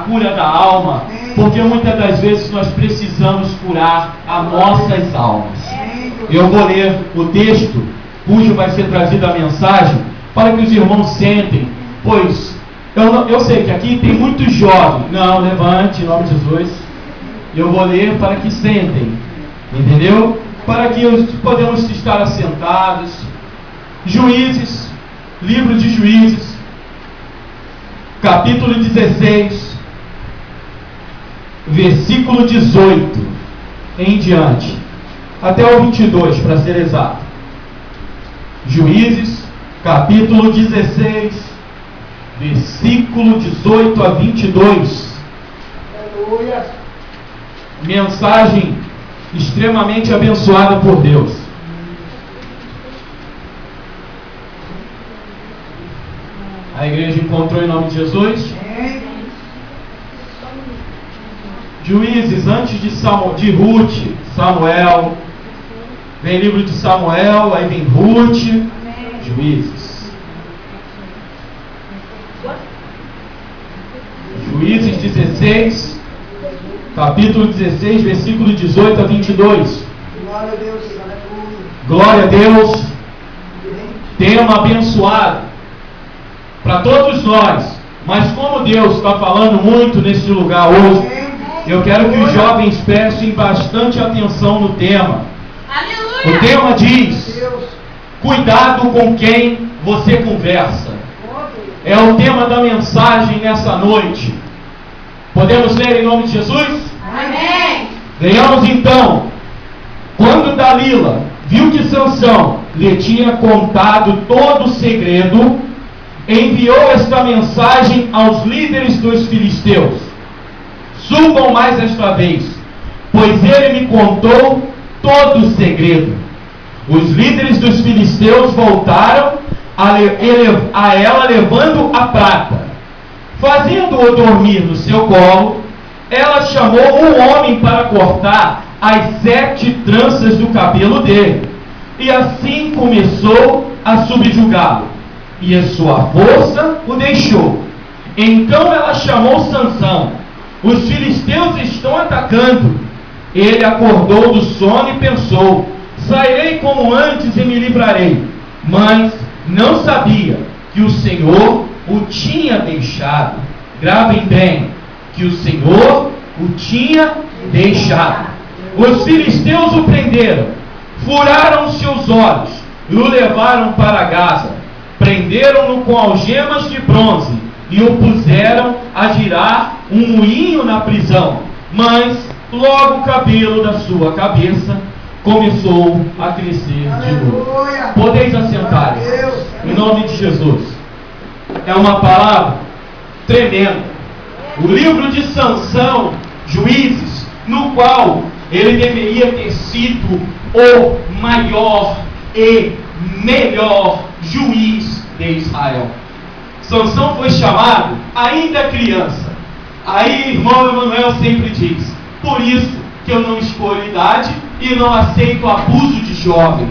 cura da alma, porque muitas das vezes nós precisamos curar as nossas almas. Eu vou ler o texto, cujo vai ser trazida a mensagem, para que os irmãos sentem, pois eu sei que aqui tem muitos jovens. Não, levante, em nome de Jesus. Eu vou ler para que sentem, entendeu? Para que podemos estar assentados. Juízes, livro de Juízes, capítulo 16, versículo 18 em diante, até o 22, para ser exato. Juízes, capítulo 16, versículo 18 a 22. Aleluia. Mensagem extremamente abençoada por Deus. A igreja encontrou em nome de Jesus? Juízes, antes de Ruth, Samuel. Vem livro de Samuel, aí vem Ruth. Juízes. Juízes 16, capítulo 16, versículo 18 a 22. Glória a Deus. Glória a Deus. Tema abençoado para todos nós. Mas como Deus está falando muito nesse lugar hoje, eu quero que os jovens prestem bastante atenção no tema. Aleluia! O tema diz: cuidado com quem você conversa. É o tema da mensagem nessa noite. Podemos ler em nome de Jesus? Amém! Leiamos então. Quando Dalila viu que Sansão lhe tinha contado todo o segredo, enviou esta mensagem aos líderes dos filisteus: subam mais esta vez, pois ele me contou todo o segredo. Os líderes dos filisteus voltaram a ela levando a prata. Fazendo-o dormir no seu colo, ela chamou um homem para cortar as 7 tranças do cabelo dele, e assim começou a subjugá-lo, e a sua força o deixou. Então ela chamou Sansão: os filisteus estão atacando. Ele acordou do sono e pensou: sairei como antes e me livrarei. Mas não sabia que o Senhor o tinha deixado. Gravem bem, que o Senhor o tinha deixado. Os filisteus o prenderam, furaram seus olhos e o levaram para Gaza. Prenderam-no com algemas de bronze e o puseram a girar um moinho na prisão. Mas logo o cabelo da sua cabeça começou a crescer de novo. Podeis assentar em nome de Jesus. É uma palavra tremenda. O livro de Sansão, Juízes, no qual ele deveria ter sido o maior e melhor juiz de Israel. Sansão foi chamado ainda criança. Aí, irmão Emanuel sempre diz: por isso que eu não escolho idade e não aceito abuso de jovem.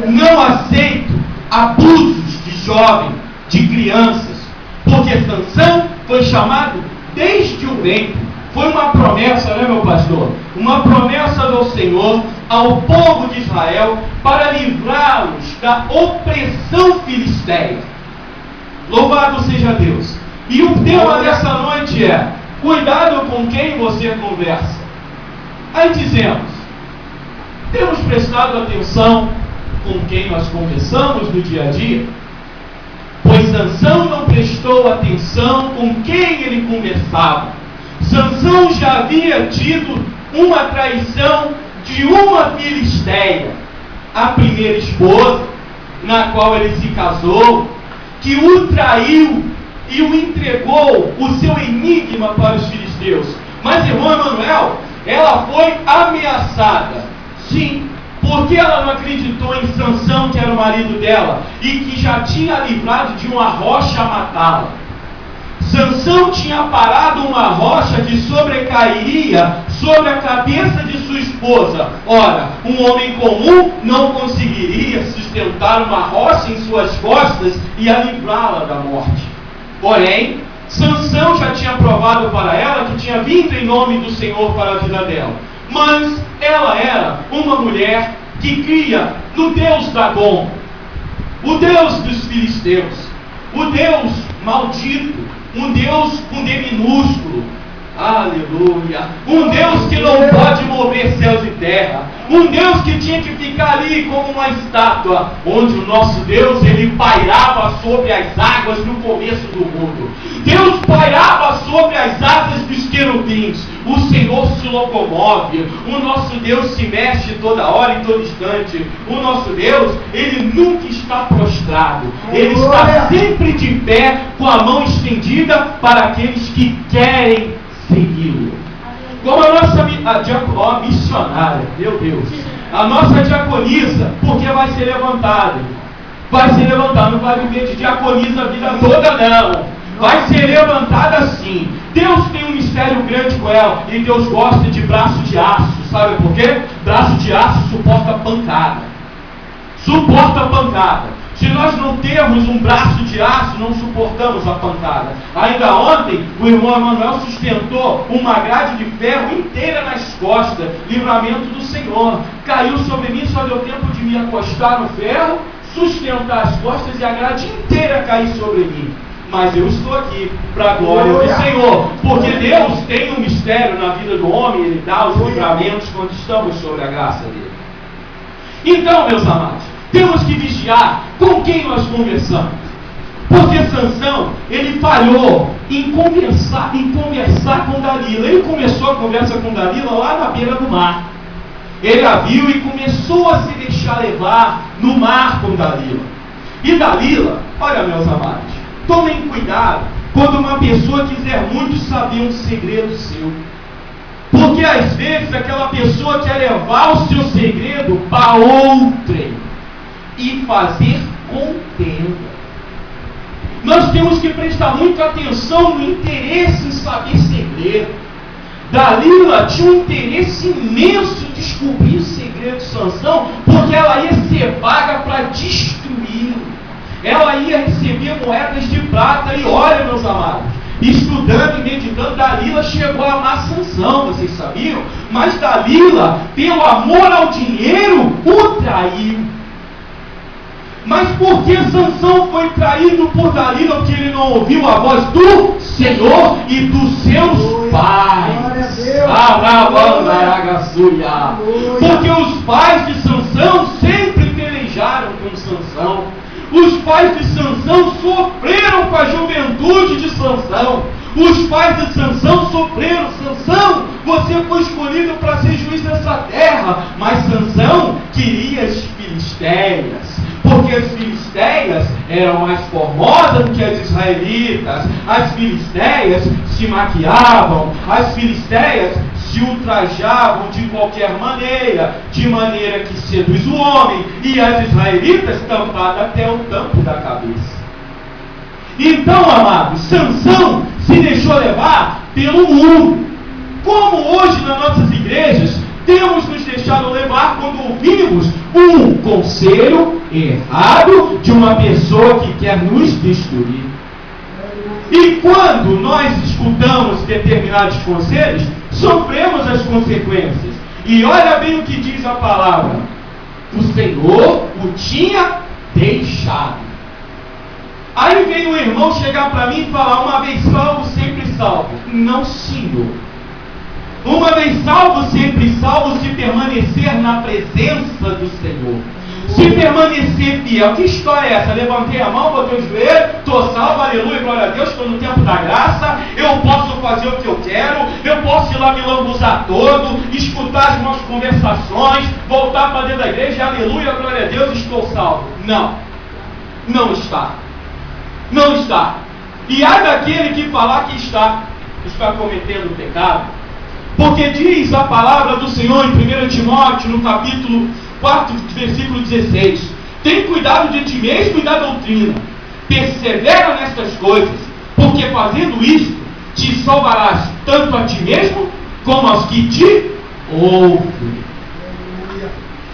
Não aceito abusos de jovem, de crianças, porque Sansão foi chamado desde o ventre. Foi uma promessa, né, meu pastor? Uma promessa do Senhor ao povo de Israel para livrá-los da opressão filisteia. Louvado seja Deus. E o tema dessa noite é: cuidado com quem você conversa. Aí dizemos: temos prestado atenção com quem nós conversamos no dia a dia? Pois Sansão não prestou atenção com quem ele conversava. Sansão já havia tido uma traição de uma filisteia, a primeira esposa, na qual ele se casou, que o traiu e o entregou o seu enigma para os filisteus. Mas, irmão Emanuel, ela foi ameaçada. Sim, porque ela não acreditou em Sansão, que era o marido dela, e que já tinha livrado de uma rocha a matá-la. Sansão tinha parado uma rocha que sobrecairia sobre a cabeça de sua esposa. Ora, um homem comum não conseguiria sustentar uma rocha em suas costas e a livrá-la da morte. Porém, Sansão já tinha provado para ela que tinha vindo em nome do Senhor para a vida dela. Mas ela era uma mulher que cria no Deus Dagom, o Deus dos filisteus, o Deus maldito, um Deus com D minúsculo. Aleluia! Um Deus que não pode mover céus e terra. Um Deus que tinha que ficar ali como uma estátua, onde o nosso Deus, ele pairava sobre as águas no começo do mundo. Deus pairava sobre as asas dos querubins. O Senhor se locomove. O nosso Deus se mexe toda hora e todo instante. O nosso Deus, ele nunca está prostrado. Ele está sempre de pé, com a mão estendida para aqueles que querem segui-lo. Como a nossa missionária, meu Deus, a nossa diaconisa, porque vai ser levantada. Vai ser levantada, não vai viver de diaconisa a vida toda, não. Vai ser levantada sim. Deus tem um mistério grande com ela. E Deus gosta de braço de aço. Sabe por quê? Braço de aço suporta pancada. Suporta pancada. Se nós não temos um braço de aço, não suportamos a pancada. Ainda ontem, o irmão Emanuel sustentou uma grade de ferro inteira nas costas. Livramento do Senhor. Caiu sobre mim, só deu tempo de me acostar no ferro, sustentar as costas e a grade inteira cair sobre mim. Mas eu estou aqui para a glória do Senhor. Porque Deus tem um mistério na vida do homem. Ele dá os livramentos quando estamos sobre a graça dele. Então, meus amados, temos que vigiar com quem nós conversamos. Porque Sansão, ele falhou em conversar com Dalila. Ele começou a conversa com Dalila lá na beira do mar. Ele a viu e começou a se deixar levar no mar com Dalila. E Dalila, olha, meus amados, tomem cuidado quando uma pessoa quiser muito saber um segredo seu. Porque às vezes aquela pessoa quer levar o seu segredo para outrem e fazer contenda. Nós temos que prestar muita atenção no interesse em saber segredo. Dalila tinha um interesse imenso em descobrir o segredo de Sansão, porque ela ia ser paga para destruí-lo. Ela ia receber moedas de prata. E olha, meus amados, estudando e meditando, Dalila chegou a amar Sansão, vocês sabiam? Mas Dalila, pelo amor ao dinheiro, o traiu. Mas por que Sansão foi traído por Dalila? Porque ele não ouviu a voz do Senhor e dos seus pais. Porque os pais de Sansão sempre pelejaram com Sansão. Os pais de Sansão sofreram com a juventude de Sansão. Os pais de Sansão sofreram. Sansão, você foi escolhido para ser juiz dessa terra. Mas Sansão queria as filisteias, porque as filisteias eram mais formosas do que as israelitas. As filisteias se maquiavam, as filisteias se ultrajavam de qualquer maneira, de maneira que seduz o homem, e as israelitas tampadas até o tampo da cabeça. Então, amados, Sansão se deixou levar pelo mundo. Como hoje nas nossas igrejas temos nos deixado levar quando ouvimos um conselho errado de uma pessoa que quer nos destruir. E quando nós escutamos determinados conselhos, sofremos as consequências. E olha bem o que diz a palavra: o Senhor o tinha deixado. Aí vem o irmão chegar para mim e falar: uma vez salvo, sempre salvo. Não, senhor. Uma vez salvo, sempre salvo, se permanecer na presença do Senhor. Se permanecer fiel. Que história é essa? Levantei a mão, botei o joelho, estou salvo, aleluia, glória a Deus, estou no tempo da graça, eu posso fazer o que eu quero, eu posso ir lá me lambuzar todo, escutar as minhas conversações, voltar para dentro da igreja, aleluia, glória a Deus, estou salvo. Não, não está. Não está. E há daquele que falar que está cometendo pecado. Porque diz a palavra do Senhor em 1 Timóteo, no capítulo 4, versículo 16: tem cuidado de ti mesmo e da doutrina, persevera nestas coisas, porque fazendo isto, te salvarás tanto a ti mesmo, como aos que te ouvem.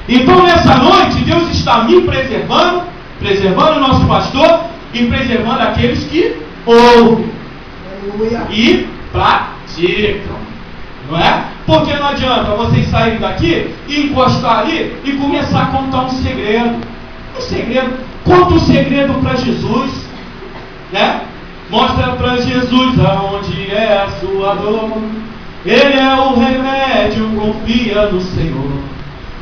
Então nessa noite, Deus está me preservando o nosso pastor, e preservando aqueles que ouvem. Aleluia. E praticam, não é? Porque não adianta vocês saírem daqui e encostar ali e começar a contar um segredo. Um segredo. Conta um segredo para Jesus, né? Mostra para Jesus aonde é a sua dor. Ele é o remédio, confia no Senhor.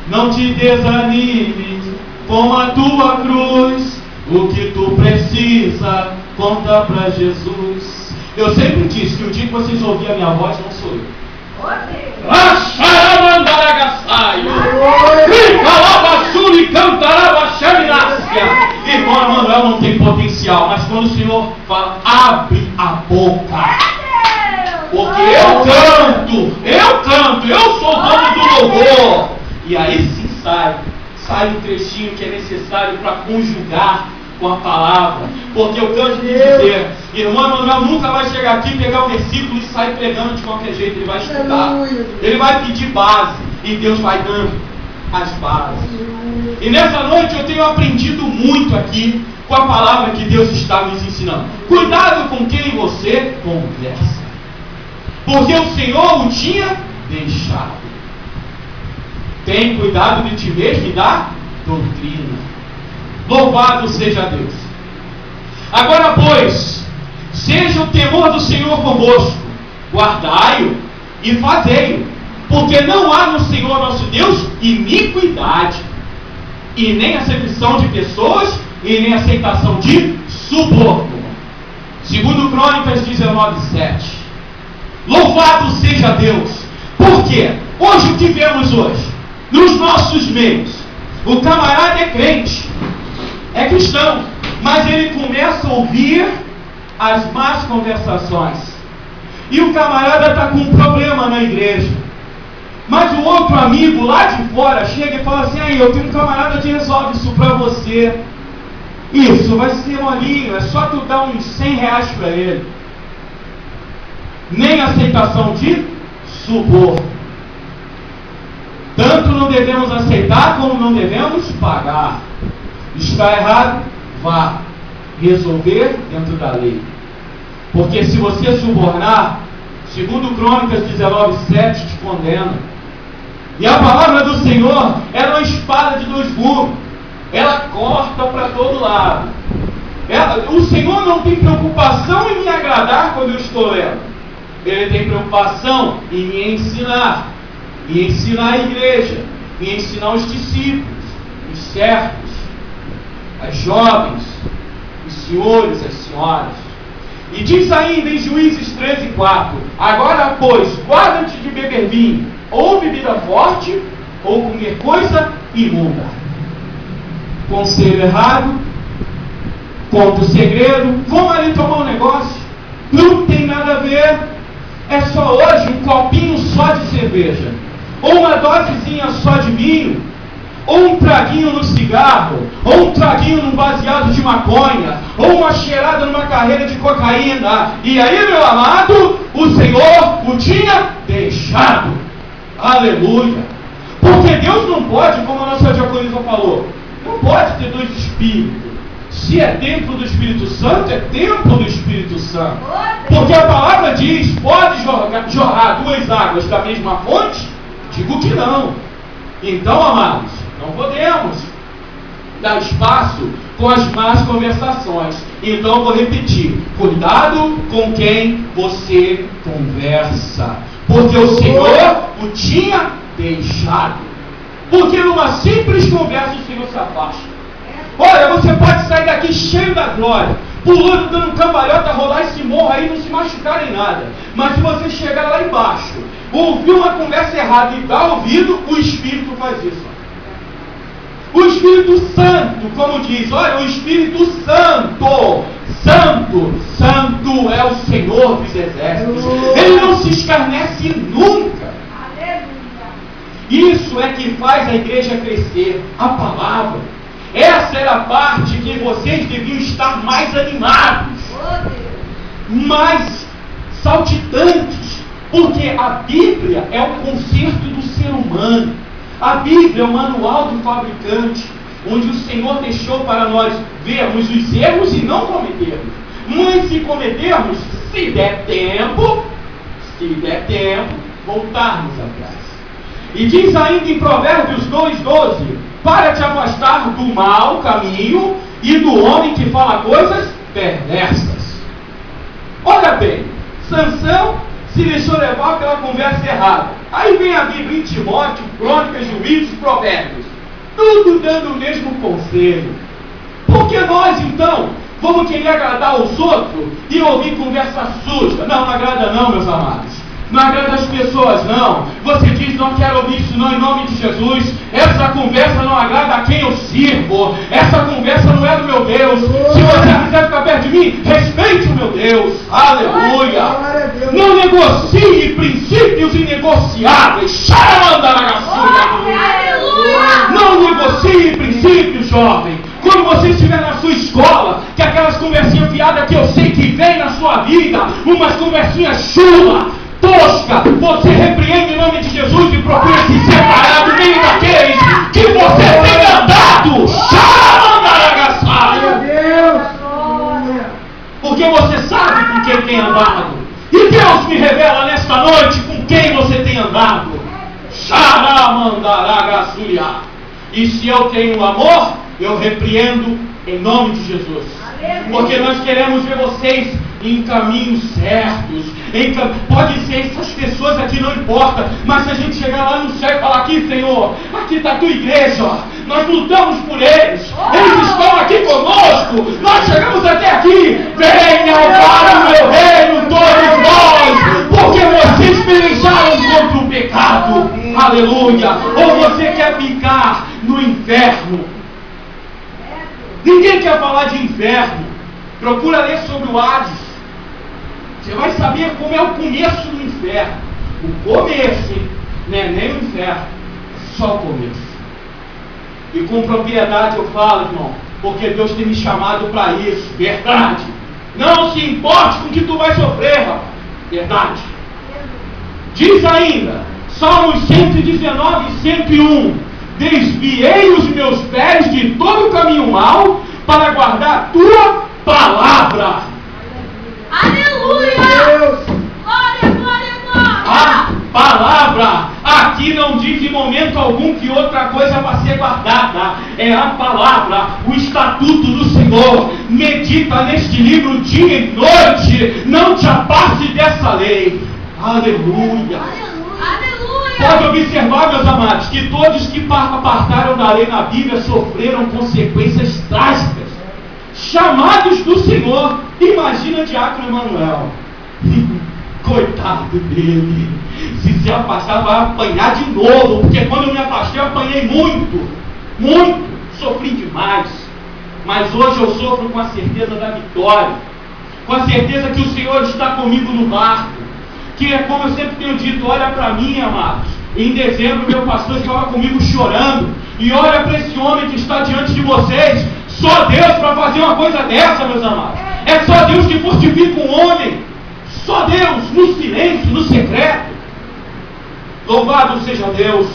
Não te desanimes com a tua cruz. O que tu precisa, conta para Jesus. Eu sempre disse que o dia que vocês ouvirem a minha voz, não sou eu. Irmão Emanuel não tem potencial, mas quando o Senhor fala, abre a boca. Porque eu canto, eu sou o dono do louvor. E aí sim sai um trechinho que é necessário para conjugar com a palavra. Porque eu canto de dizer, irmão Emanuel nunca vai chegar aqui, pegar o versículo e sair pregando de qualquer jeito. Ele vai estudar, ele vai pedir base, e Deus vai dando as bases. E nessa noite eu tenho aprendido muito aqui com a palavra que Deus está nos ensinando. Cuidado com quem você conversa, porque o Senhor o tinha deixado. Tem cuidado de ti mesmo e da doutrina. Louvado seja Deus. Agora, pois, seja o temor do Senhor convosco, guardai-o e fazei-o, porque não há no Senhor nosso Deus iniquidade, e nem acepção de pessoas, e nem aceitação de suborno. Segundo Crônicas 19:7. Louvado seja Deus. Por quê? Hoje o que vemos hoje? Nos nossos meios, o camarada é crente, é cristão, mas ele começa a ouvir as más conversações. E o camarada está com um problema na igreja. Mas o outro amigo lá de fora chega e fala assim, aí, eu tenho um camarada que resolve isso para você. Isso vai ser molinho, é só tu dar uns 100 reais para ele. Nem aceitação de suborno. Tanto não devemos aceitar como não devemos pagar. Está errado? Vá resolver dentro da lei. Porque se você subornar, segundo Crônicas 19:7 te condena. E a palavra do Senhor é uma espada de dois gumes. Ela corta para todo lado. O Senhor não tem preocupação em me agradar quando eu estou lendo. Ele tem preocupação em me ensinar. E ensinar a igreja. E ensinar os discípulos, os servos, as jovens, os senhores, as senhoras. E diz ainda em Juízes 13:4: agora, pois, guarda-te de beber vinho, ou bebida forte, ou comer coisa imunda. Conselho errado, conta o segredo, vamos ali tomar um negócio. Não tem nada a ver. É só hoje um copinho só de cerveja, ou uma dosezinha só de vinho, ou um traguinho no cigarro, ou um traguinho num baseado de maconha, ou uma cheirada numa carreira de cocaína. E aí, meu amado, o Senhor o tinha deixado. Aleluia. Porque Deus não pode, como a nossa diaconisa falou, não pode ter dois espíritos. Se é templo do Espírito Santo, é templo do Espírito Santo. Porque a palavra diz, pode jorrar duas águas da mesma fonte? Digo que não. Então, amados, não podemos dar espaço com as más conversações. Então, vou repetir: cuidado com quem você conversa, porque o Senhor o tinha deixado. Porque numa simples conversa o Senhor se afasta. Olha, você pode sair daqui cheio da glória, pulando, dando cambalhota, rolar esse morro aí, não se machucar em nada. Mas se você chegar lá embaixo, ouvir uma conversa errada e dar ouvido, o Espírito faz isso. O Espírito Santo, como diz, olha, o Espírito Santo, Santo é o Senhor dos exércitos. Ele não se escarnece nunca. Isso é que faz a igreja crescer, a palavra. Essa era a parte que vocês deviam estar mais animados, mais saltitantes, porque a Bíblia é o conserto do ser humano. A Bíblia é o manual do fabricante, onde o Senhor deixou para nós vermos os erros e não cometermos. Mas se cometermos, se der tempo, voltarmos atrás. E diz ainda em Provérbios 2:12: para te afastar do mau caminho e do homem que fala coisas perversas. Olha bem, Sansão se deixou levar pela conversa errada. Aí vem a Bíblia em Timóteo, Crônicas, Juízes, Provérbios, tudo dando o mesmo conselho. Porque nós então vamos querer agradar aos outros e ouvir conversa suja? Não agrada não, meus amados. Não agrada as pessoas não. Você diz: não quero ouvir isso não, em nome de Jesus. Essa conversa não agrada a quem eu sirvo. Essa conversa não é do meu Deus. Se você quiser ficar perto de mim, respeite o meu Deus. Aleluia. Não negocie princípios inegociáveis. Não negocie princípios, jovem. Quando você estiver na sua escola, que aquelas conversinhas fiadas que eu sei que vem na sua vida, umas conversinhas chulas, tosca, você repreende em nome de Jesus e procura se separar do meio daqueles que você tem andado. Porque você sabe com quem tem andado. E Deus me revela nesta noite com quem você tem andado. E se eu tenho amor, eu repreendo em nome de Jesus. Porque nós queremos ver vocês em caminhos certos. Pode ser essas pessoas aqui, não importa. Mas se a gente chegar lá no céu e falar: aqui, Senhor, aqui está a tua igreja, nós lutamos por eles, eles estão aqui conosco, nós chegamos até aqui. Venham para o meu reino todos nós, porque vocês pelejaram contra o pecado. Aleluia. Ou você quer ficar no inferno? Ninguém quer falar de inferno. Procura ler sobre o Hades. Você vai saber como é o começo do inferno. O começo, não é nem o inferno, é só o começo. E com propriedade eu falo, irmão, porque Deus tem me chamado para isso. Verdade. Não se importe com o que tu vai sofrer, rapaz. Verdade. Diz ainda, Salmos 119 e 101: desviei os meus pés de todo o caminho mau para guardar a tua palavra. Aleluia! Glória, glória, glória! A palavra aqui não diz em momento algum que outra coisa vai ser guardada. É a palavra, o estatuto do Senhor. Medita neste livro dia e noite. Não te afaste dessa lei. Aleluia! Aleluia! Pode observar, meus amados, que todos que apartaram da lei na Bíblia sofreram consequências drásticas. Chamados do Senhor. Imagina Diácono Emanuel. Coitado dele. Se afastar, vai apanhar de novo. Porque quando eu me afastei, eu apanhei muito. Muito. Sofri demais. Mas hoje eu sofro com a certeza da vitória. Com a certeza que o Senhor está comigo no barco. Que é como eu sempre tenho dito: olha para mim, amados. Em dezembro, meu pastor estava comigo chorando. E olha para esse homem que está diante de vocês. Só Deus para fazer uma coisa dessa, meus amados. É só Deus que fortifica um homem. Só Deus, no silêncio, no secreto. Louvado seja Deus.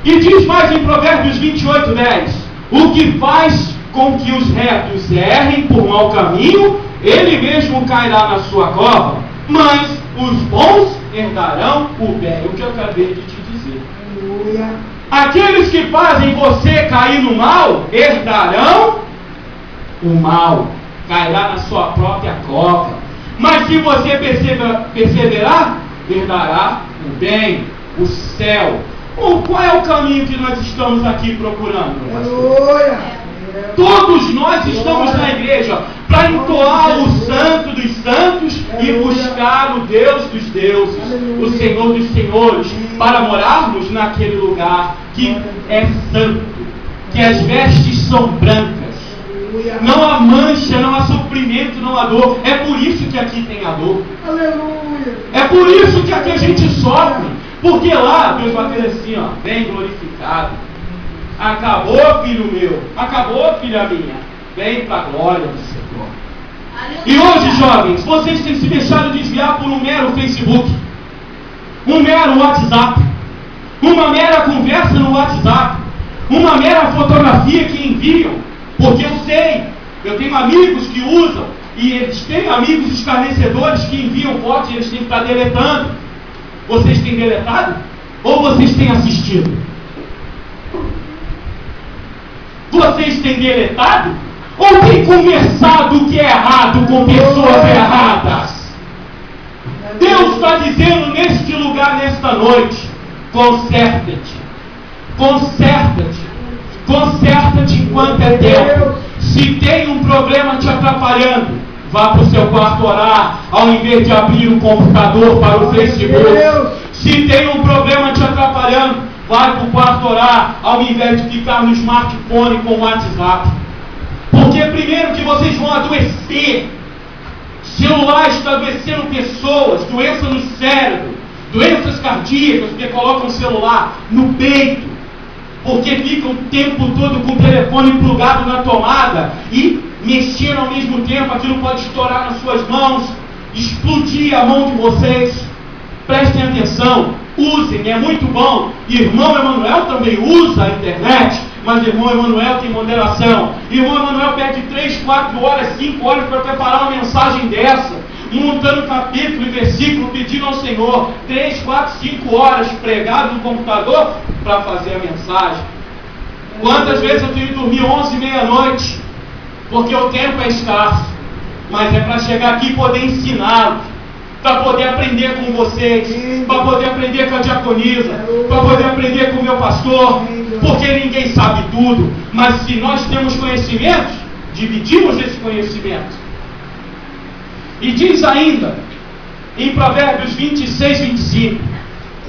E diz mais em Provérbios 28:10: o que faz com que os retos errem por mau caminho, ele mesmo cairá na sua cova, mas os bons herdarão o bem. O que eu acabei de te dizer. Aleluia. Aqueles que fazem você cair no mal, herdarão o mal, cairá na sua própria cova. Mas se você perseverar, herdará o bem, o céu. Qual é o caminho que nós estamos aqui procurando, pastor? Aleluia. Todos nós estamos na igreja para entoar o santo dos santos e buscar o Deus dos deuses, o Senhor dos senhores, para morarmos naquele lugar que é santo, que as vestes são brancas, não há mancha, não há sofrimento, não há dor. É por isso que aqui tem a dor. Aleluia. É por isso que aqui a gente sofre, porque lá Deus vai ter assim, ó, bem glorificado. Acabou, filho meu. Acabou, filha minha. Vem para a glória do Senhor. E hoje, jovens, vocês têm se deixado desviar por um mero Facebook, um mero WhatsApp, uma mera conversa no WhatsApp, uma mera fotografia que enviam. Porque eu sei, eu tenho amigos que usam e eles têm amigos escarnecedores que enviam fotos e eles têm que estar deletando. Vocês têm deletado? Ou vocês têm assistido? Vocês têm deletado? Ou têm conversado o que é errado com pessoas erradas? Deus está dizendo neste lugar, nesta noite: conserta-te. Conserta-te. Conserta-te enquanto é tempo. Se tem um problema te atrapalhando, vá para o seu quarto orar, ao invés de abrir o computador para o Facebook. Se tem um problema te atrapalhando, vai para o quarto orar, ao invés de ficar no smartphone com o WhatsApp. Porque primeiro que vocês vão adoecer. Celular está adoecendo pessoas, doença no cérebro, doenças cardíacas, porque colocam o celular no peito, porque ficam o tempo todo com o telefone plugado na tomada e mexendo ao mesmo tempo, aquilo pode estourar nas suas mãos, explodir a mão de vocês. Prestem atenção, usem, é muito bom. Irmão Emanuel também usa a internet, mas irmão Emanuel tem moderação. Irmão Emanuel perde 3, 4 horas, 5 horas para preparar uma mensagem dessa, montando capítulo e versículo, pedindo ao Senhor 3, 4, 5 horas pregado no computador para fazer a mensagem. Quantas vezes eu tenho que dormir 11, meia-noite, porque o tempo é escasso, mas é para chegar aqui e poder ensiná-los, para poder aprender com vocês, para poder aprender com a diaconisa, para poder aprender com o meu pastor, porque ninguém sabe tudo, mas se nós temos conhecimentos, dividimos esse conhecimento. E diz ainda, em Provérbios 26, 25,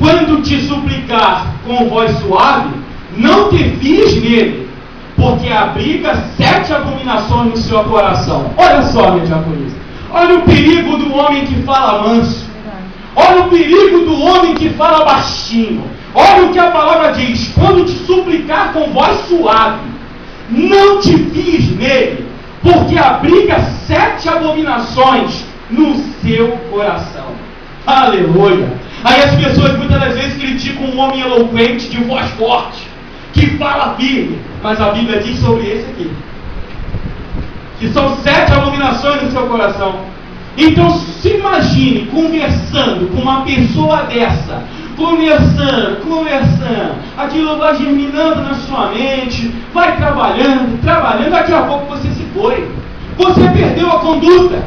quando te suplicar com voz suave, não te fies nele, porque abriga 7 abominações no seu coração. Olha só, minha diaconisa, olha o perigo do homem que fala manso, olha o perigo do homem que fala baixinho. Olha o que a palavra diz: quando te suplicar com voz suave, não te fies nele, porque abriga 7 abominações no seu coração. Aleluia! Aí as pessoas muitas das vezes criticam um homem eloquente de voz forte, que fala firme, mas a Bíblia diz sobre esse aqui, que são 7 abominações no seu coração. Então se imagine conversando com uma pessoa dessa, conversando, aquilo vai germinando na sua mente, vai trabalhando, daqui a pouco você se foi, você perdeu a conduta,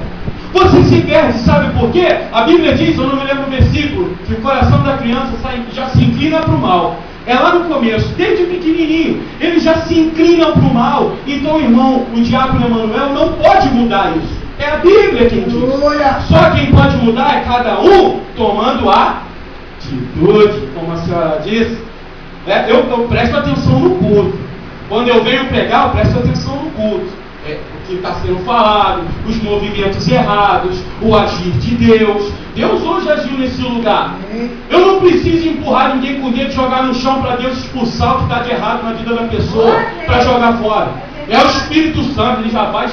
você se perde, sabe por quê? A Bíblia diz, eu não me lembro o versículo, que o coração da criança já se inclina para o mal. É lá no começo, desde pequenininho, ele já se inclina para o mal. Então, irmão, o diácono Emanuel não pode mudar isso. É a Bíblia quem diz. Só quem pode mudar é cada um tomando a atitude, como a senhora disse. Eu presto atenção no culto. Quando eu venho pregar, eu presto atenção no culto. O que está sendo falado, os movimentos errados, o agir de Deus. Deus hoje agiu nesse lugar. Eu não preciso empurrar ninguém com o dedo e jogar no chão para Deus expulsar o que está de errado na vida da pessoa, para jogar fora. É o Espírito Santo, ele já vai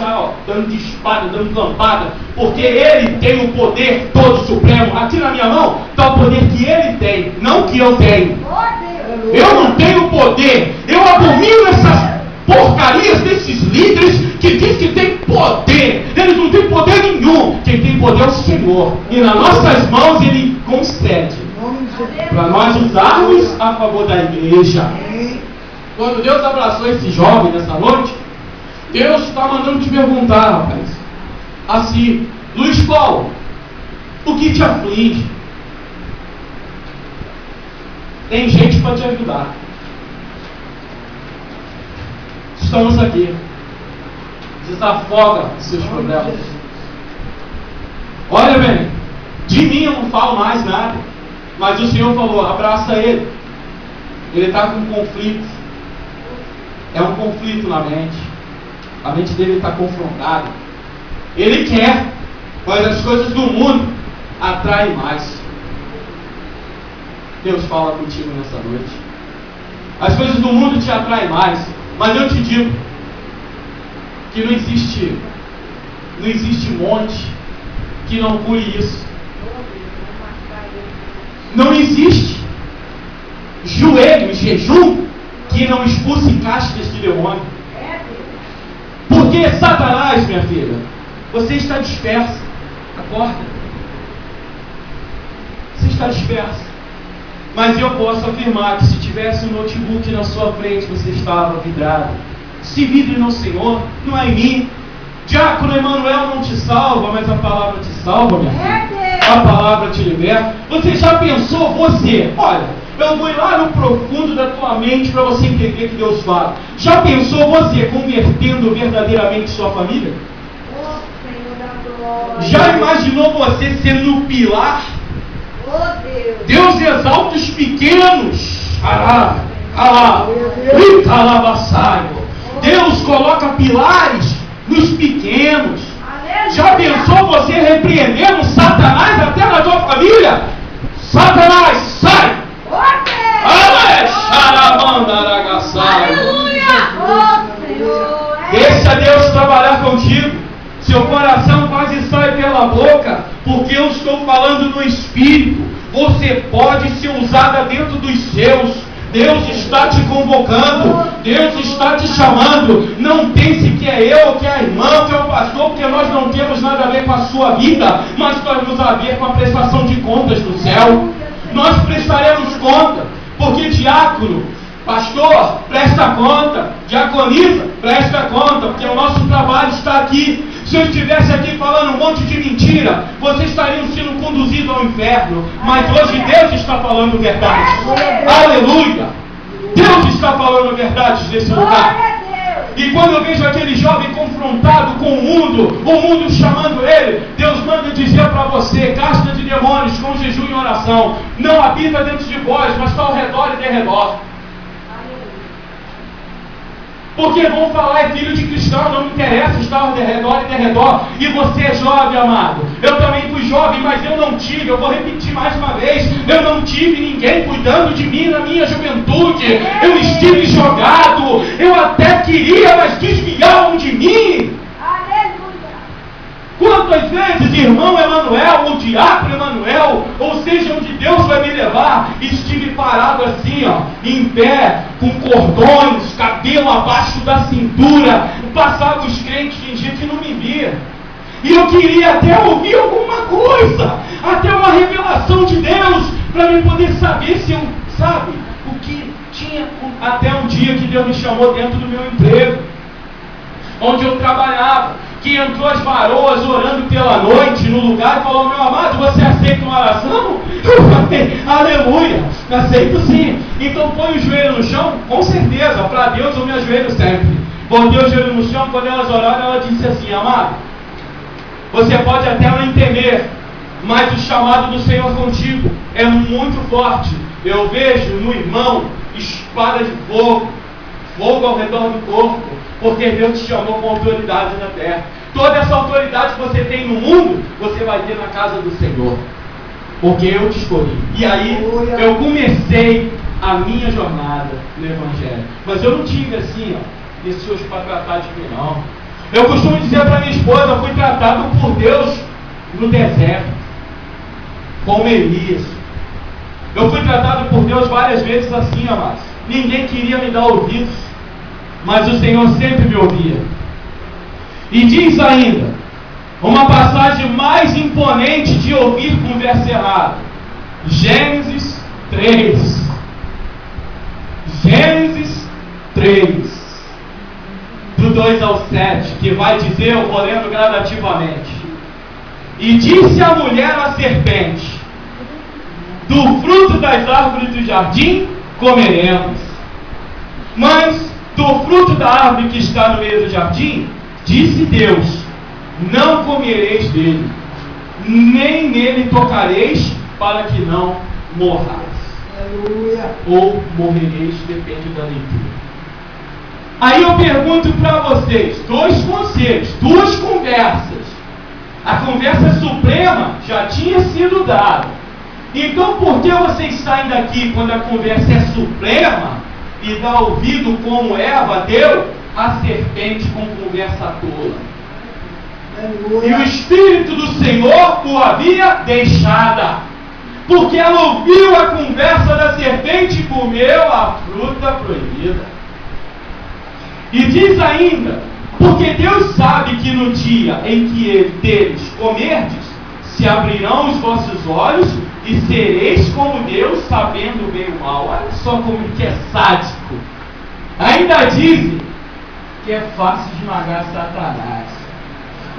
dando de espada, dando lampada, porque ele tem o poder todo supremo. Aqui na minha mão está o poder que ele tem, não que eu tenho. Eu não tenho poder. Eu abomino essas porcarias desses líderes que diz que tem poder. Eles não têm poder nenhum. Quem tem poder é o Senhor, e nas nossas mãos ele concede para nós usarmos a favor da igreja. Quando Deus abraçou esse jovem nessa noite, Deus está mandando te perguntar, rapaz, assim: Luiz Paulo, o que te aflige? Tem gente para te ajudar. Estamos aqui. Desafoga os seus problemas. Olha bem, de mim eu não falo mais nada, mas o Senhor falou: abraça ele. Ele está com um conflito. É um conflito na mente. A mente dele está confrontada. Ele quer, mas as coisas do mundo atraem mais. Deus fala contigo nessa noite. As coisas do mundo te atraem mais, mas eu te digo que não existe monte que não cure isso. Não existe joelho, jejum, que não expulse castas de demônio. Porque Satanás, minha filha, Você está dispersa. Acorda. Você está dispersa. Mas eu posso afirmar que se tivesse um notebook na sua frente, você estava vidrado. Se vidre no Senhor, não é em mim. Diácono Emanuel não te salva, mas a palavra te salva, minha filha. A palavra te liberta. Você já pensou, você? Olha, eu vou ir lá no profundo da tua mente para você entender que Deus fala. Já pensou você convertendo verdadeiramente sua família? Já imaginou você sendo o pilar? Deus exalta os pequenos. Deus coloca pilares nos pequenos. Já pensou você repreendendo Satanás até na tua família? Satanás, sai! Deixa Deus trabalhar contigo. Seu coração quase sai pela boca, porque eu estou falando no Espírito. Você pode ser usada dentro dos seus. Deus está te convocando, Deus está te chamando. Não pense que é eu, que é a irmã, que é o pastor, porque nós não temos nada a ver com a sua vida, mas temos a ver com a prestação de contas do céu. Nós prestaremos conta, porque diácono, pastor, presta conta, diaconisa, presta conta, porque o nosso trabalho está aqui. Se eu estivesse aqui falando um monte de mentira, vocês estariam sendo conduzidos ao inferno. Mas hoje Deus está falando verdade. Aleluia! Deus está falando verdade nesse lugar. E quando eu vejo aquele jovem confrontado com o mundo chamando ele, Deus manda dizer para você: casta de demônios com jejum e oração. Não habita dentro de vós, mas está ao redor e derredor. Porque vão falar, é filho de cristão, não me interessa, está ao redor e derredor. E você é jovem, amado. Eu também fui jovem, mas eu não tive, eu vou repetir mais uma vez, eu não tive ninguém cuidando de mim na minha juventude. Eu estive jogado, eu até queria, mas desviavam de mim. Quantas vezes, irmão Emanuel, ou diácono Emanuel, ou seja, onde Deus vai me levar, estive parado assim, ó, em pé, com cordões, cabelo abaixo da cintura, passava os crentes, fingia que não me via. E eu queria até ouvir alguma coisa, até uma revelação de Deus, para eu poder saber se eu, sabe, o que tinha, até um dia que Deus me chamou dentro do meu emprego, onde eu trabalhava. Que entrou as varoas orando pela noite no lugar e falou: meu amado, você aceita uma oração? Eu falei: aleluia, aceito sim. Então põe o joelho no chão, com certeza, para Deus eu me ajoelho sempre. Botei o joelho no chão, quando elas oraram, ela disse assim: amado, você pode até não entender, mas o chamado do Senhor contigo é muito forte. Eu vejo no irmão espada de fogo, fogo ao redor do corpo, porque Deus te chamou com autoridade na terra. Toda essa autoridade que você tem no mundo, você vai ter na casa do Senhor, porque eu te escolhi. E aí eu comecei a minha jornada no Evangelho. Mas eu não tive assim, ó, pessoas para tratar de mim, não. Eu costumo dizer para minha esposa: eu fui tratado por Deus no deserto, como Elias. Eu fui tratado por Deus várias vezes assim, amados. Ninguém queria me dar ouvidos, mas o Senhor sempre me ouvia. E diz ainda, uma passagem mais imponente de ouvir conversa errada, Gênesis 3. Gênesis 3, do 2 ao 7, que vai dizer, eu vou lendo gradativamente. E disse a mulher à serpente: do fruto das árvores do jardim comeremos, mas do fruto da árvore que está no meio do jardim, disse Deus: não comereis dele, nem nele tocareis, para que não morrais. Aleluia. Ou morrereis, depende da leitura. Aí eu pergunto para vocês, dois conselhos, duas conversas. A conversa suprema já tinha sido dada. Então por que vocês saem daqui quando a conversa é suprema e dá ouvido como Eva deu a serpente com conversa tola? E o Espírito do Senhor o havia deixada, porque ela ouviu a conversa da serpente e comeu a fruta proibida. E diz ainda Porque Deus sabe que no dia em que deles comerdes, se abrirão os vossos olhos e sereis como Deus, sabendo o bem e o mal. Olha só como que é sádico. Ainda dizem que é fácil esmagar Satanás.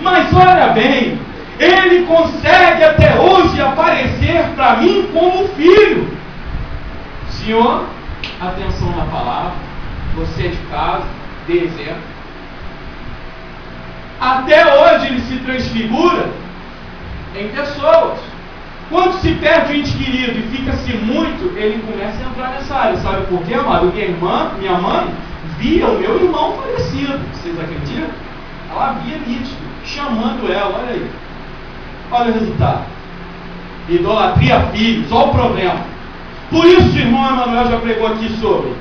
Mas olha bem, ele consegue até hoje aparecer para mim como filho. Senhor, atenção na palavra, você de casa, dê exemplo. Até hoje ele se transfigura em pessoas. Quando se perde o ente querido e fica-se muito, ele começa a entrar nessa área. Sabe por quê, amado? Minha mãe via o meu irmão falecido. Vocês acreditam? Ela via nítido, chamando ela. Olha aí. Olha o resultado. Idolatria a filhos. Olha o problema. Por isso o irmão Emanuel já pregou aqui sobre o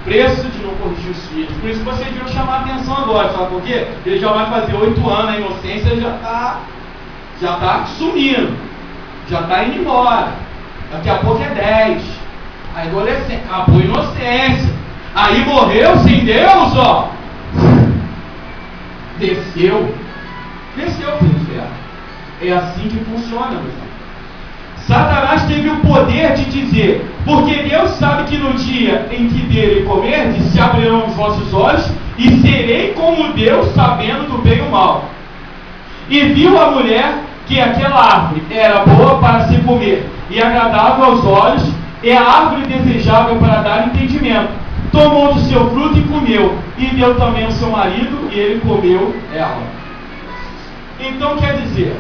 preço de não corrigir os filhos. Por isso vocês deviam chamar a atenção agora. Sabe por quê? Ele já vai fazer 8 anos, a inocência já está sumindo. Já está indo embora. Daqui a pouco é 10. A adolescência, acabou a inocência. Aí morreu sem Deus, ó. Desceu para o inferno. É assim que funciona, meus amigos. Satanás teve o poder de dizer, porque Deus sabe que no dia em que dele comerdes, se abrirão os vossos olhos, e serei como Deus, sabendo do bem e o mal. E viu a mulher que aquela árvore era boa para se comer, e agradável aos olhos, e a árvore desejável para dar entendimento. Tomou do seu fruto e comeu, e deu também ao seu marido, e ele comeu ela. Então quer dizer,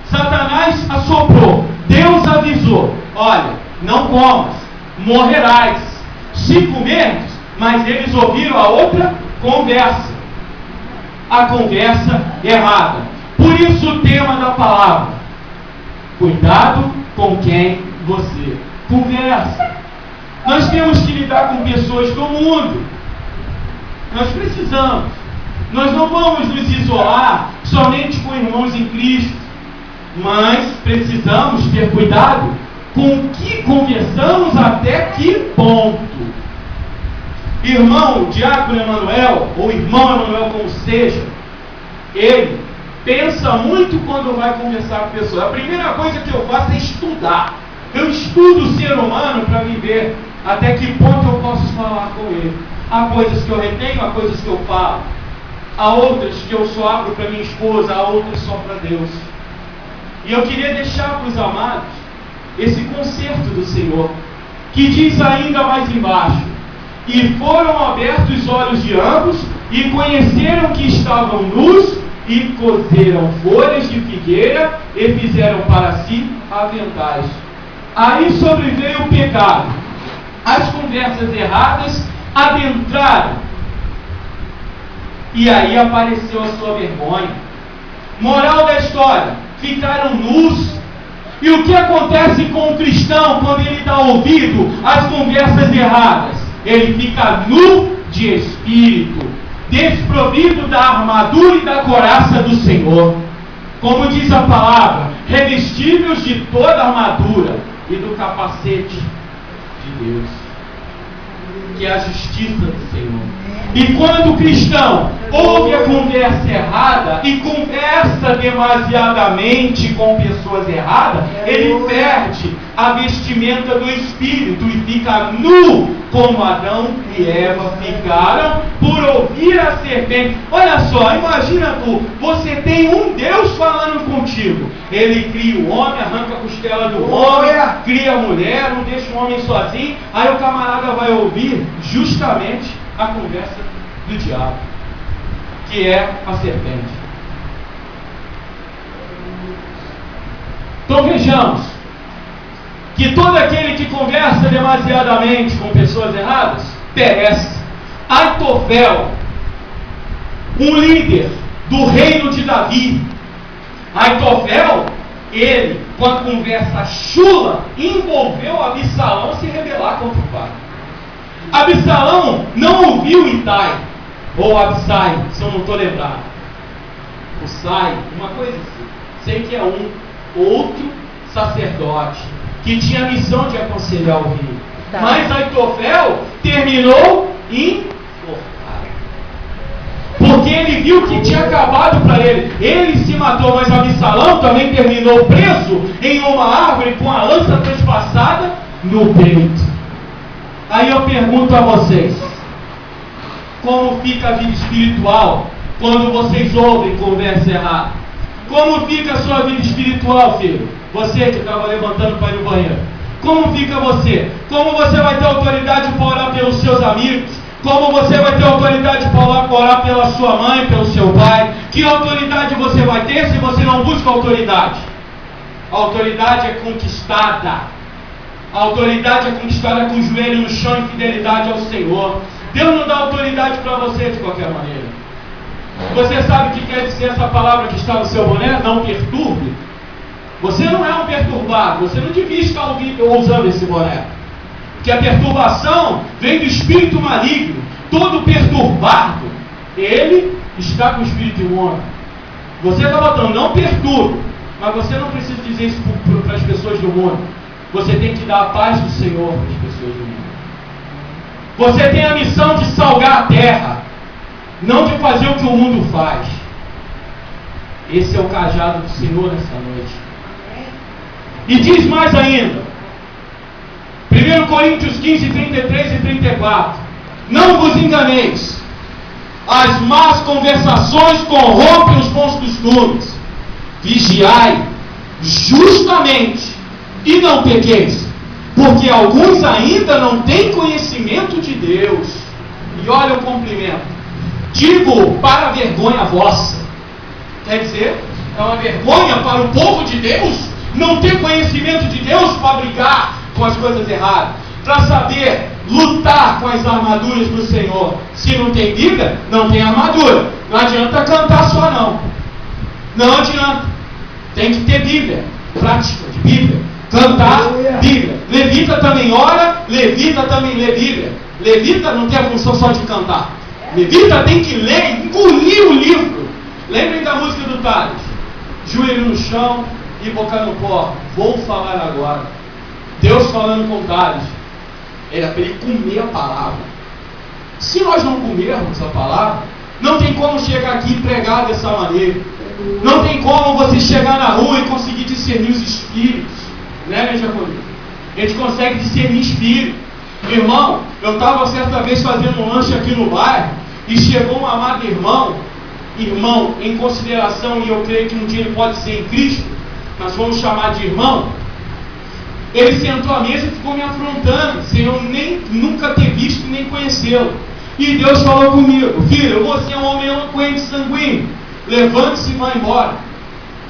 Satanás assoprou, Deus avisou, olha, não comas, morrerás, se comerdes. Mas eles ouviram a outra conversa, a conversa errada. Por isso o tema da palavra: cuidado com quem você conversa. Nós temos que lidar com pessoas do mundo. Nós precisamos. Nós não vamos nos isolar somente com irmãos em Cristo, mas precisamos ter cuidado com o que conversamos, até que ponto. Irmão Diácono Emanuel, ou irmão Emanuel como seja, ele pensa muito quando vai conversar com a pessoa. A primeira coisa que eu faço é estudar. Eu estudo o ser humano para me ver até que ponto eu posso falar com ele. Há coisas que eu retenho, há coisas que eu falo. Há outras que eu só abro para minha esposa, há outras só para Deus. E eu queria deixar para os amados esse concerto do Senhor, que diz ainda mais embaixo: e foram abertos os olhos de ambos, e conheceram que estavam nus, e cozeram folhas de figueira, e fizeram para si aventais. Aí sobreveio o pecado. As conversas erradas adentraram, e aí apareceu a sua vergonha. Moral da história: ficaram nus. E o que acontece com o cristão quando ele dá ouvido às conversas erradas? Ele fica nu de espírito, desprovido da armadura e da couraça do Senhor. Como diz a palavra, revestíveis de toda a armadura e do capacete de Deus, que é a justiça do Senhor. E quando o cristão ouve a conversa errada e conversa demasiadamente com pessoas erradas, ele perde a vestimenta do Espírito e fica nu, como Adão e Eva ficaram por ouvir a serpente. Olha só, imagina tu, você tem um Deus falando contigo. Ele cria o homem, arranca a costela do homem, cria a mulher, não deixa o homem sozinho. Aí o camarada vai ouvir justamente a conversa do diabo, que é a serpente. Então vejamos que todo aquele que conversa demasiadamente com pessoas erradas perece. Aitofel, um líder do reino de Davi, Aitofel, ele, com a conversa chula, envolveu Absalão a se rebelar contra o pai. Absalão não ouviu Itai, ou Absai, se eu não estou lembrado. O Sai, uma coisa assim. Sei que é um outro sacerdote que tinha a missão de aconselhar o rei. Tá. Mas Aitofel terminou enforcado. porque ele viu que tinha acabado para ele. Ele se matou, mas Absalão também terminou preso em uma árvore com a lança transpassada no peito. Aí eu pergunto a vocês, como fica a vida espiritual quando vocês ouvem conversa errada? Como fica a sua vida espiritual, filho? Você que estava levantando para ir no banheiro. Como fica você? Como você vai ter autoridade para orar pelos seus amigos? Como você vai ter autoridade para orar pela sua mãe, pelo seu pai? Que autoridade você vai ter se você não busca autoridade? A autoridade é conquistada. A autoridade é conquistada com o joelho no chão e fidelidade ao Senhor. Deus não dá autoridade para você de qualquer maneira. Você sabe o que quer dizer essa palavra que está no seu boné? Não perturbe. Você não é um perturbado. Você não devia estar usando esse boné. Porque a perturbação vem do espírito maligno. Todo perturbado, ele está com o espírito imundo. Você está botando, não perturbe. Mas você não precisa dizer isso para as pessoas do mundo. Você tem que dar a paz do Senhor para as pessoas do mundo. Você tem a missão de salgar a terra, não de fazer o que o mundo faz. Esse é o cajado do Senhor nessa noite. E diz mais ainda, 1 Coríntios 15, 33 e 34. Não vos enganeis, as más conversações corrompem os bons costumes. Vigiai justamente e não pequeis, porque alguns ainda não têm conhecimento de Deus. E olha o cumprimento. Digo para a vergonha vossa. Quer dizer, é uma vergonha para o povo de Deus não ter conhecimento de Deus para brigar com as coisas erradas, para saber lutar com as armaduras do Senhor. Se não tem Bíblia, não tem armadura. Não adianta cantar só não. Não adianta. Tem que ter Bíblia, prática de Bíblia. Cantar Bíblia. Levita também ora, levita também lê Bíblia. Levita não tem a função só de cantar. Levita tem que ler, engolir o livro. Lembrem da música do Thales. Joelho no chão e boca no pó. Vou falar agora. Deus falando com Thales. Era para ele comer a palavra. Se nós não comermos a palavra, não tem como chegar aqui e pregar dessa maneira. Não tem como você chegar na rua e conseguir discernir os espíritos. Né, minha japonesa? A gente consegue discernir espírito. Irmão, eu estava certa vez fazendo um lanche aqui no bairro e chegou um amado irmão, em consideração, e eu creio que um dia ele pode ser em Cristo, nós vamos chamar de irmão. Ele sentou à mesa e ficou me afrontando, sem eu nunca ter visto nem conhecê-lo. E Deus falou comigo: filho, você é um homem eloquente, sanguíneo, levante-se e vá embora.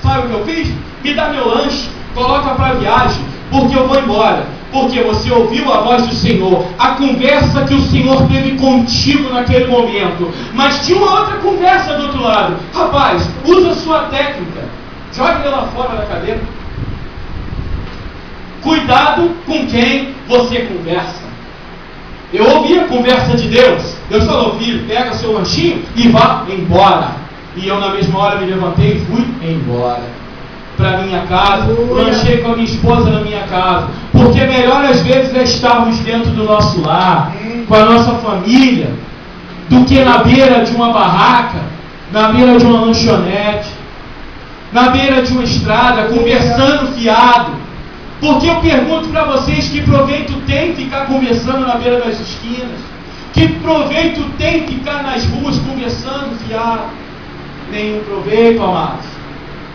Sabe o que eu fiz? Me dá meu lanche, coloca para a viagem, porque eu vou embora. Porque você ouviu a voz do Senhor, a conversa que o Senhor teve contigo naquele momento. Mas tinha uma outra conversa do outro lado. Rapaz, usa a sua técnica, jogue ela fora da cadeira. Cuidado com quem você conversa. Eu ouvi a conversa de Deus. Deus falou: filho, pega seu lanchinho e vá embora. E eu na mesma hora me levantei e fui embora para minha casa, lanchei com a minha esposa na minha casa, porque melhor às vezes é estarmos dentro do nosso lar, com a nossa família, do que na beira de uma barraca, na beira de uma lanchonete, na beira de uma estrada, conversando fiado. Porque eu pergunto para vocês: que proveito tem ficar conversando na beira das esquinas? Que proveito tem ficar nas ruas conversando fiado? Nenhum proveito, amados.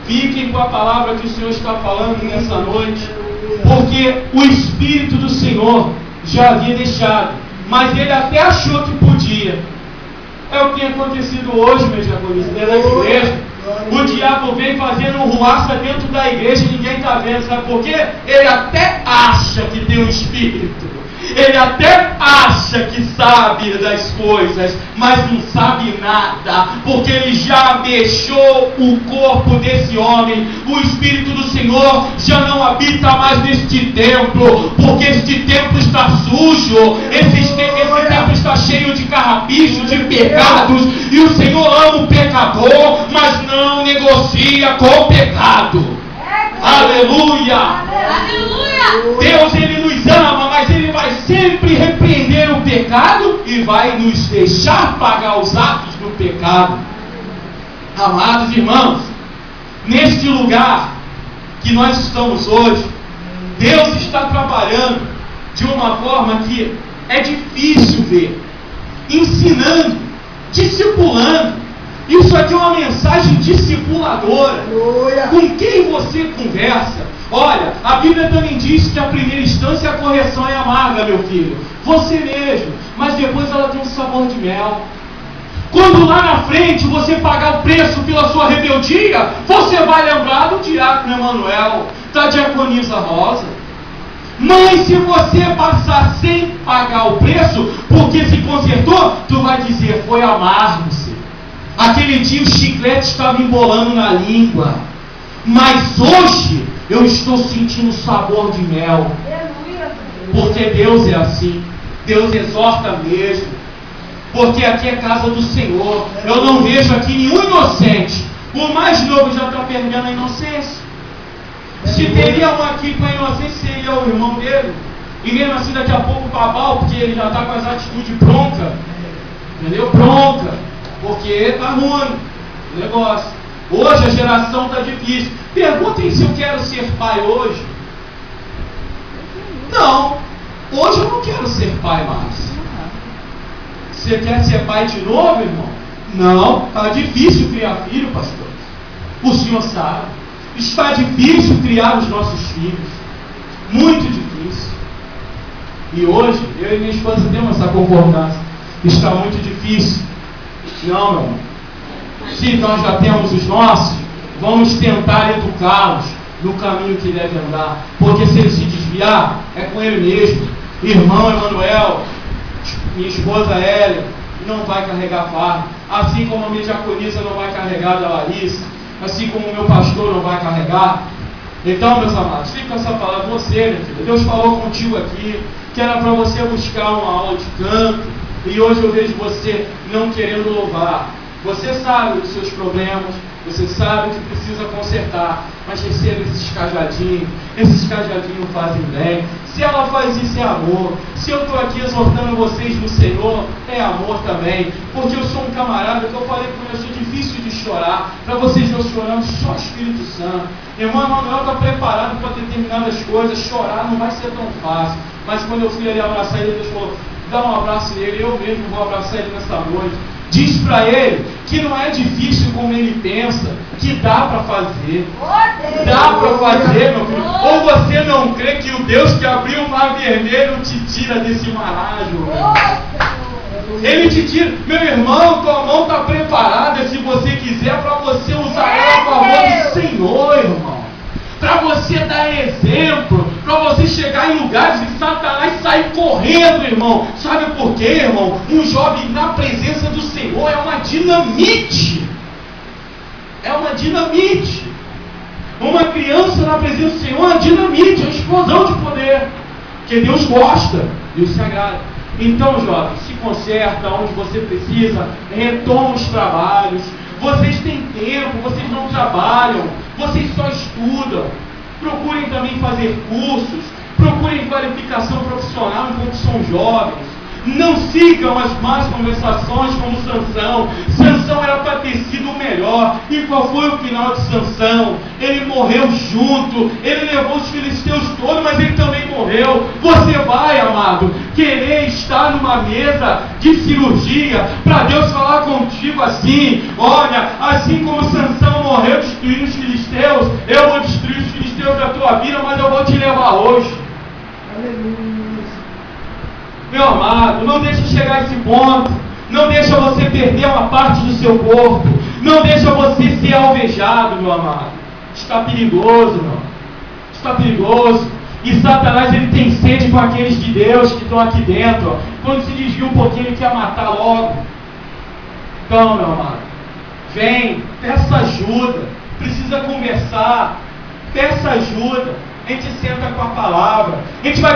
Fiquem com a palavra que o Senhor está falando nessa noite, porque o Espírito do Senhor já havia deixado, mas ele até achou que podia. É o que tem acontecido hoje, meus japoneses, dentro da igreja. O diabo vem fazendo um ruaça dentro da igreja e ninguém está vendo. Sabe por quê? Ele até acha que tem um Espírito. Ele até acha que sabe das coisas, mas não sabe nada, porque ele já deixou o corpo desse homem. O Espírito do Senhor já não habita mais neste templo, porque este templo está sujo, esse templo está cheio de carrapicho, de pecados, e o Senhor ama o pecador, mas não negocia com o pecado. Aleluia! Aleluia! Deus, ele nos ama, mas ele vai sempre repreender o pecado e vai nos deixar pagar os atos do pecado. Amados irmãos, neste lugar que nós estamos hoje, Deus está trabalhando de uma forma que é difícil ver, ensinando, discipulando. Isso aqui é uma mensagem discipuladora. Com quem você conversa? Olha, a Bíblia também diz que a primeira instância a correção é amarga, meu filho. Você mesmo, mas depois ela tem um sabor de mel. Quando lá na frente você pagar o preço pela sua rebeldia, você vai lembrar do diácono Emanuel, da diaconisa Rosa. Mas se você passar sem pagar o preço, porque se consertou, tu vai dizer, foi amargo, Senhor. Aquele dia o chiclete estava embolando na língua, mas hoje eu estou sentindo sabor de mel. Porque Deus é assim, Deus exorta mesmo. Porque aqui é casa do Senhor. Eu não vejo aqui nenhum inocente. O mais novo já está perdendo a inocência. Se teria um aqui com a inocência, seria o irmão dele. E mesmo assim daqui a pouco o babau, porque ele já está com as atitudes bronca. Entendeu? Bronca. Porque está ruim o negócio. Hoje a geração está difícil. Perguntem se eu quero ser pai hoje. Não. Hoje eu não quero ser pai mais. Você quer ser pai de novo, irmão? Não, está difícil criar filho, pastor. O senhor sabe. Está difícil criar os nossos filhos. Muito difícil. E hoje, eu e minha esposa temos essa concordância. Está muito difícil. Não, meu irmão. Se nós já temos os nossos, vamos tentar educá-los no caminho que deve andar. Porque se ele se desviar, é com ele mesmo. Irmão Emanuel, minha esposa Hélia, não vai carregar fardo. Assim como a minha diaconisa não vai carregar da Larissa. Assim como o meu pastor não vai carregar. Então, meus amados, fica com essa palavra. Você, minha filha, Deus falou contigo aqui, que era para você buscar uma aula de canto. E hoje eu vejo você não querendo louvar. Você sabe dos seus problemas, você sabe que precisa consertar, mas receba esses cajadinhos fazem bem. Se ela faz isso, é amor. Se eu estou aqui exortando vocês no Senhor, é amor também. Porque eu sou um camarada que eu falei com ele, eu sou difícil de chorar. Para vocês não chorando, só o Espírito Santo. Irmão Emanuel está preparado para determinadas coisas. Chorar não vai ser tão fácil. Mas quando eu fui ali abraçar ele, Deus falou, dá um abraço nele, eu mesmo vou abraçar ele nessa noite. Diz para ele que não é difícil como ele pensa, que dá para fazer. Dá para fazer, meu filho. Ou você não crê que o Deus que abriu o mar vermelho te tira desse marasmo? Ele te tira. Meu irmão, tua mão está preparada, se você quiser, para você usar ela a favor do Senhor, irmão. Para você dar exemplo, para você chegar em lugares que Satanás sai correndo, irmão. Sabe por quê, irmão? Um jovem na presença do Senhor é uma dinamite. É uma dinamite. Uma criança na presença do Senhor é uma dinamite, é uma explosão de poder. Que Deus gosta, Deus se agrada. Então, jovem, se conserta onde você precisa, retoma os trabalhos. Vocês têm tempo, vocês não trabalham, vocês só estudam. Procurem também fazer cursos, procurem qualificação profissional enquanto são jovens. Não sigam as más conversações como Sansão. Sansão era para ter sido o melhor. E qual foi o final de Sansão? Ele morreu junto. Ele levou os filisteus todos, mas ele também morreu. Você vai, amado, querer estar numa mesa de cirurgia para Deus falar contigo assim: olha, assim como Sansão morreu destruindo os filisteus, eu vou destruir os filisteus da tua vida, mas eu vou te levar hoje. Aleluia. Meu amado, não deixe chegar a esse ponto. Não deixa você perder uma parte do seu corpo. Não deixa você ser alvejado, meu amado. Está perigoso, meu. Está perigoso. E Satanás, ele tem sede com aqueles de Deus que estão aqui dentro. Ó. Quando se desvia um pouquinho, ele quer matar logo. Então, meu amado, vem, peça ajuda. Precisa conversar. Peça ajuda. A gente senta com a palavra. A gente vai